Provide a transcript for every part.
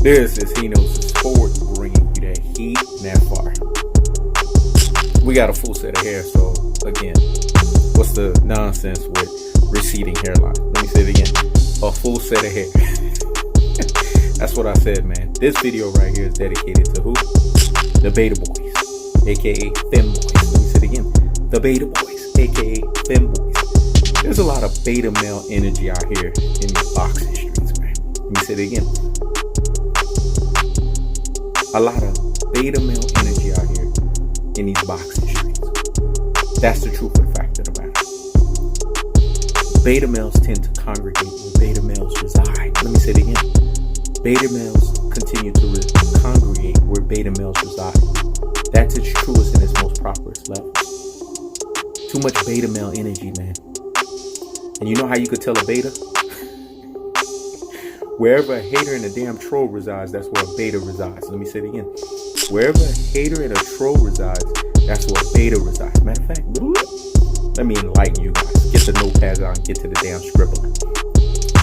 This is He Knows the Sport, bringing you that heat and that fire. We got a full set of hair, so again, what's the nonsense with receding hairline? Let me say it again. A full set of hair. That's what I said, man. This video right here is dedicated to who? The beta boys, aka femboys. Let me say it again. The beta boys, aka femboys. There's a lot of beta male energy out here in these boxing streets, man. Let me say it again. A lot of beta male energy out here in these boxing streets. That's the truth of the fact of the matter. Beta males tend to congregate where beta males reside. Let me say it again. Beta males continue to congregate where beta males reside. That's its truest and its most properest level. Too much beta male energy, man. And you know how you could tell a beta? Wherever a hater and a damn troll resides, that's where a beta resides. Let me say it again. Wherever a hater and a troll resides, that's where a beta resides. Matter of fact, let me enlighten you guys. Get the notepads out and get to the damn scribbling.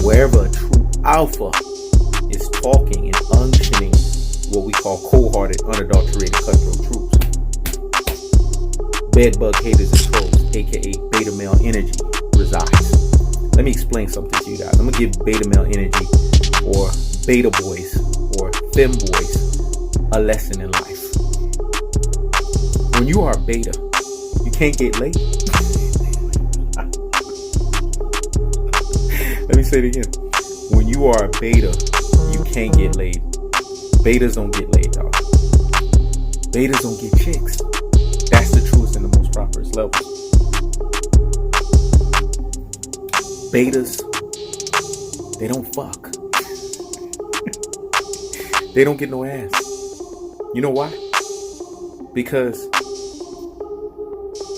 Wherever a true alpha is talking and unctioning what we call cold-hearted, unadulterated, cutthroat truths, bedbug haters and trolls, aka beta male energy, resides. Let me explain something to you guys. I'm gonna give beta male energy, or beta boys, or femboys, a lesson in life. When you are beta, you can't get laid. Let me say it again. When you are a beta, you can't get laid. Betas don't get laid, dog. Betas don't get chicks. That's the truest and the most properest level. Betas, they don't fuck. They don't get no ass. You know why? Because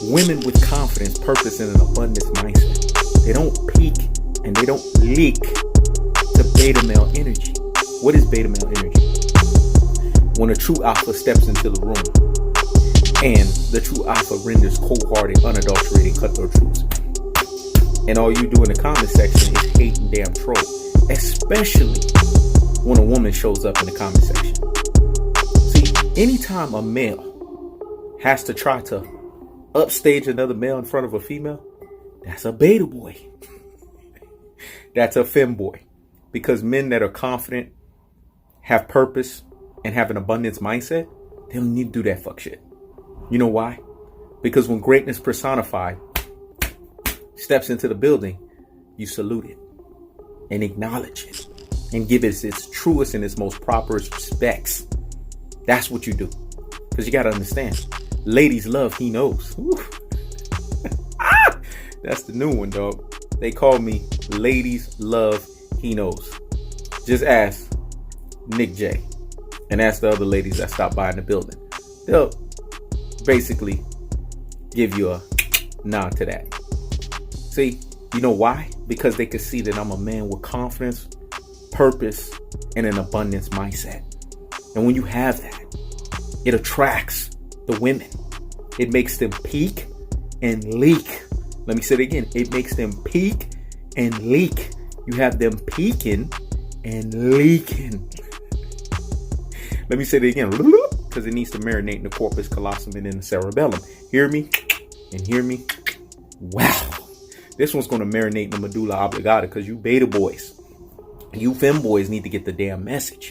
women with confidence, purpose, and an abundance mindset, they don't peak and they don't leak to beta male energy. What is beta male energy? When a true alpha steps into the room and the true alpha renders cold-hearted, unadulterated, cutthroat truths. And all you do in the comment section is hate and damn troll. Especially when a woman shows up in the comment section. See, anytime a male has to try to upstage another male in front of a female, that's a beta boy. That's a femboy. Because men that are confident, have purpose, and have an abundance mindset, they don't need to do that fuck shit. You know why? Because when greatness personified steps into the building, you salute it and acknowledge it and give it its truest and its most proper respects. That's what you do. Because you got to understand, ladies love He Knows. That's the new one, dog. They call me Ladies Love He Knows. Just ask Nick J and ask the other ladies that stop by in the building. They'll basically give you a nod to that. See, you know why? Because they can see that I'm a man with confidence, purpose, and an abundance mindset. And when you have that, it attracts the women. It makes them peak and leak. Let me say it again. It makes them peak and leak. You have them peaking and leaking. Let me say it again. Because it needs to marinate in the corpus callosum and in the cerebellum. Hear me? And hear me? Wow. This one's going to marinate in the medulla oblongata because you beta boys, you femboys need to get the damn message.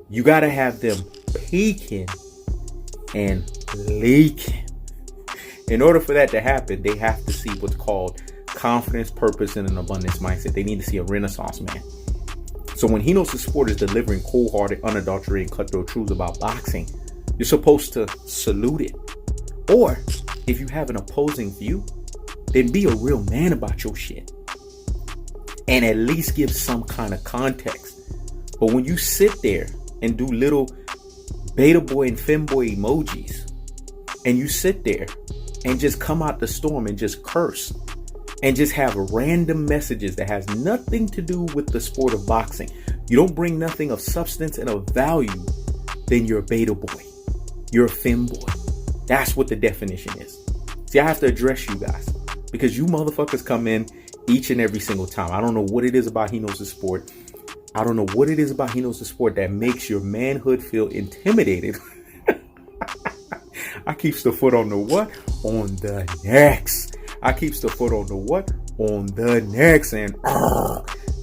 You got to have them peaking and leaking. In order for that to happen, they have to see what's called confidence, purpose, and an abundance mindset. They need to see a renaissance man. So when He Knows the Sport is delivering cold-hearted, unadulterated, cutthroat truths about boxing, you're supposed to salute it. Or if you have an opposing view, then be a real man about your shit. And at least give some kind of context. But when you sit there and do little beta boy and femboy emojis, and you sit there and just come out the storm and just curse, and just have random messages that has nothing to do with the sport of boxing, you don't bring nothing of substance and of value, then you're a beta boy. You're a femboy. That's what the definition is. See, I have to address you guys. Because you motherfuckers come in each and every single time. I don't know what it is about He Knows the Sport. I don't know what it is about He Knows the Sport that makes your manhood feel intimidated. I keeps the foot on the what? On the necks. I keeps the foot on the what? On the necks. And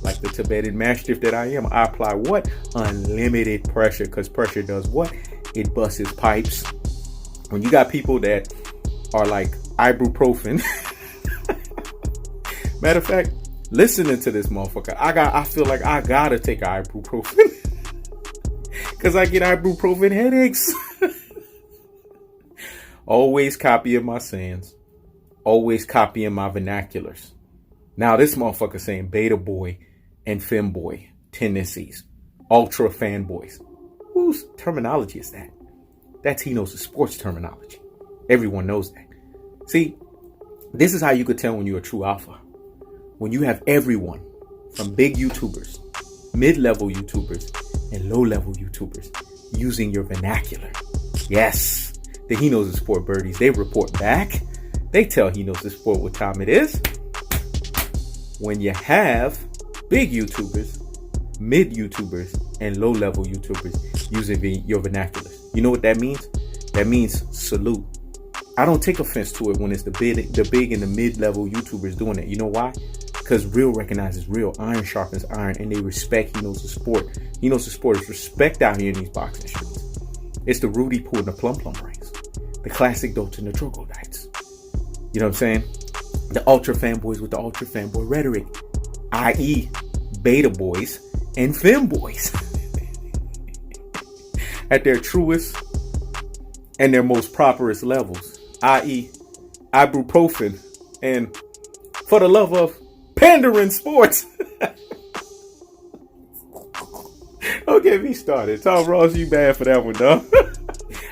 like the Tibetan Mastiff that I am, I apply what? Unlimited pressure. Because pressure does what? It busts his pipes. When you got people that are like ibuprofen. Matter of fact, listening to this motherfucker, I feel like I gotta take ibuprofen. Because I get ibuprofen headaches. Always copying my sayings. Always copying my vernaculars. Now this motherfucker saying beta boy and femboy tendencies. Ultra fanboys. Whose terminology is that? That's He Knows the Sports terminology. Everyone knows that. See, this is how you could tell when you're a true alpha. When you have everyone from big YouTubers, mid-level YouTubers, and low-level YouTubers using your vernacular. Yes. The He Knows the Sport birdies, they report back. They tell He Knows the Sport what time it is. When you have big YouTubers, mid YouTubers, and low-level YouTubers using your vernaculars. You know what that means? That means salute. I don't take offense to it when it's the big and the mid-level YouTubers doing it. You know why? Because real recognizes real. Iron sharpens iron, and they respect He Knows the Sport. He Knows the Sport is respect out here in these boxing streets. It's the Rudy Poo and the Plum Plum rings. The classic Dolce and the Troglodytes. You know what I'm saying? The ultra fanboys with the ultra fanboy rhetoric. I.e. beta boys and femboys. At their truest and their most properest levels. I.e. ibuprofen and for the love of pandering sports. Don't get me started. Tom Ross, you bad for that one, dog.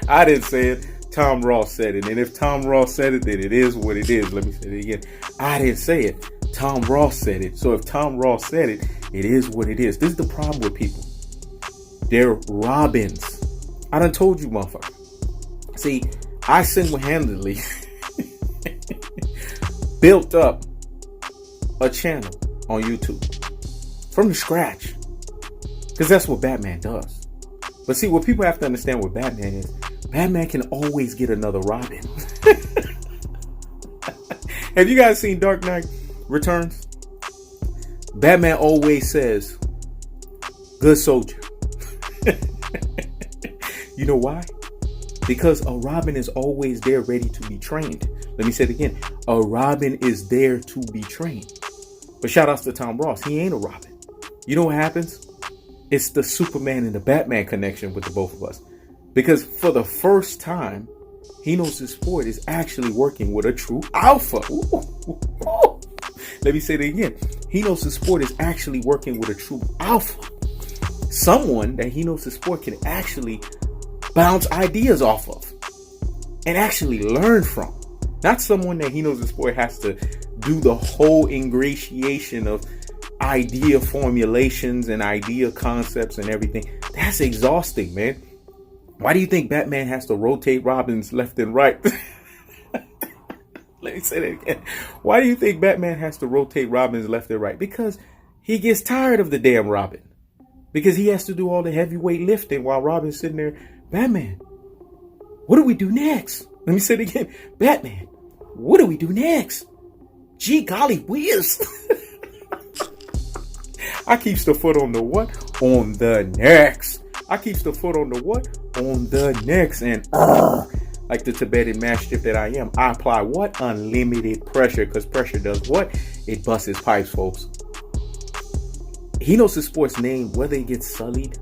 I didn't say it. Tom Ross said it. And if Tom Ross said it, then it is what it is. Let me say it again. I didn't say it. Tom Ross said it. So if Tom Ross said it, it is what it is. This is the problem with people. They're Robins. I done told you, motherfucker. See, I single-handedly built up a channel on YouTube from the scratch. Because that's what Batman does. But see, what people have to understand with Batman is Batman can always get another Robin. Have you guys seen Dark Knight Returns? Batman always says, good soldier. You know why? Because a Robin is always there ready to be trained. Let me say it again. A Robin is there to be trained. But shout outs to Tom Ross. He ain't a Robin. You know what happens? It's the Superman and the Batman connection with the both of us. Because for the first time, He Knows the Sport is actually working with a true alpha. Ooh. Let me say it again. He Knows the Sport is actually working with a true alpha. Someone that He Knows the Sport can actually bounce ideas off of and actually learn from. Not someone that He Knows the Sport has to do the whole ingratiation of idea formulations and idea concepts and everything. That's exhausting, man. Why do you think Batman has to rotate Robins left and right? Let me say that again. Why do you think Batman has to rotate Robins left and right? Because he gets tired of the damn Robin. Because he has to do all the heavyweight lifting while Robin's sitting there. Batman, what do we do next? Let me say it again. Batman, what do we do next? Gee golly whiz. I keeps the foot on the what? On the necks. I keeps the foot on the what? On the necks. And like the Tibetan Mastiff that I am, I apply what? Unlimited pressure. Because pressure does what? It busts his pipes, folks. He Knows the Sport's name, whether it gets sullied,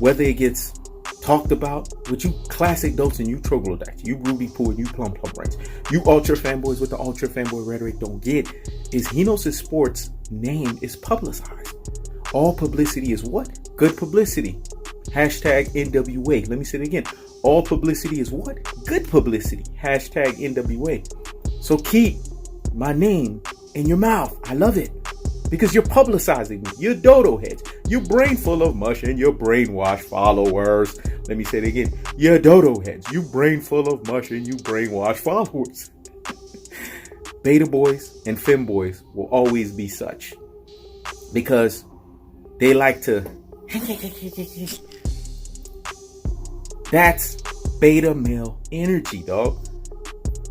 whether it gets talked about, with you classic dopes and you troglodytes, you Ruby Poo and you Plum Plum rights, you ultra fanboys with the ultra fanboy rhetoric don't get, is He Knows the Sport's name is publicized. All publicity is what? Good publicity. Hashtag NWA. Let me say it again. All publicity is what? Good publicity. Hashtag NWA. So keep my name in your mouth. I love it. Because you're publicizing me. You're dodo heads. You brain full of mush and you're brainwashed followers. Let me say it again. You're dodo heads. You brain full of mush and you brainwashed followers. Beta boys and femboys will always be such. Because They like to. That's beta male energy, dog.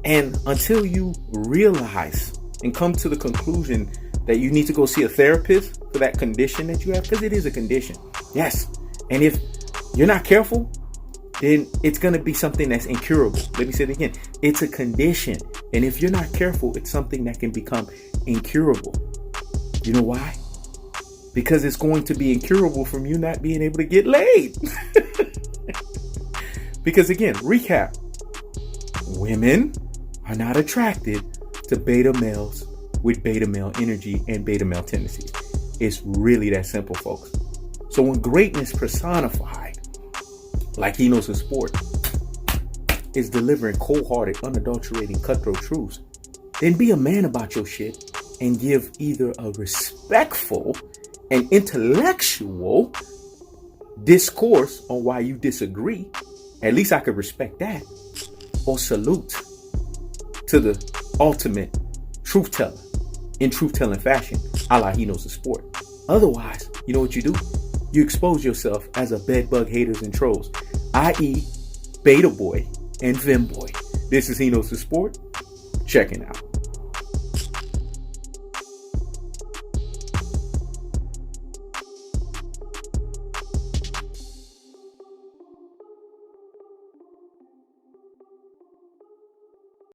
And until you realize and come to the conclusion that you need to go see a therapist for that condition that you have, because it is a condition. Yes. And if you're not careful, then it's going to be something that's incurable. Let me say it again. It's a condition. And if you're not careful, it's something that can become incurable. You know why? Because it's going to be incurable from you not being able to get laid. Because again, recap. Women are not attracted to beta males with beta male energy and beta male tendencies. It's really that simple, folks. So when greatness personified, like he knows in sport, is delivering cold-hearted, unadulterating, cutthroat truths, then be a man about your shit and give either a respectful and intellectual discourse on why you disagree. At least I could respect that. Or salute to the ultimate truth teller in truth-telling fashion, a la he knows the sport. Otherwise, you know what you do? You expose yourself as a bedbug haters and trolls, i.e. beta boy and fem boy. This is He Knows the Sport. Checking out.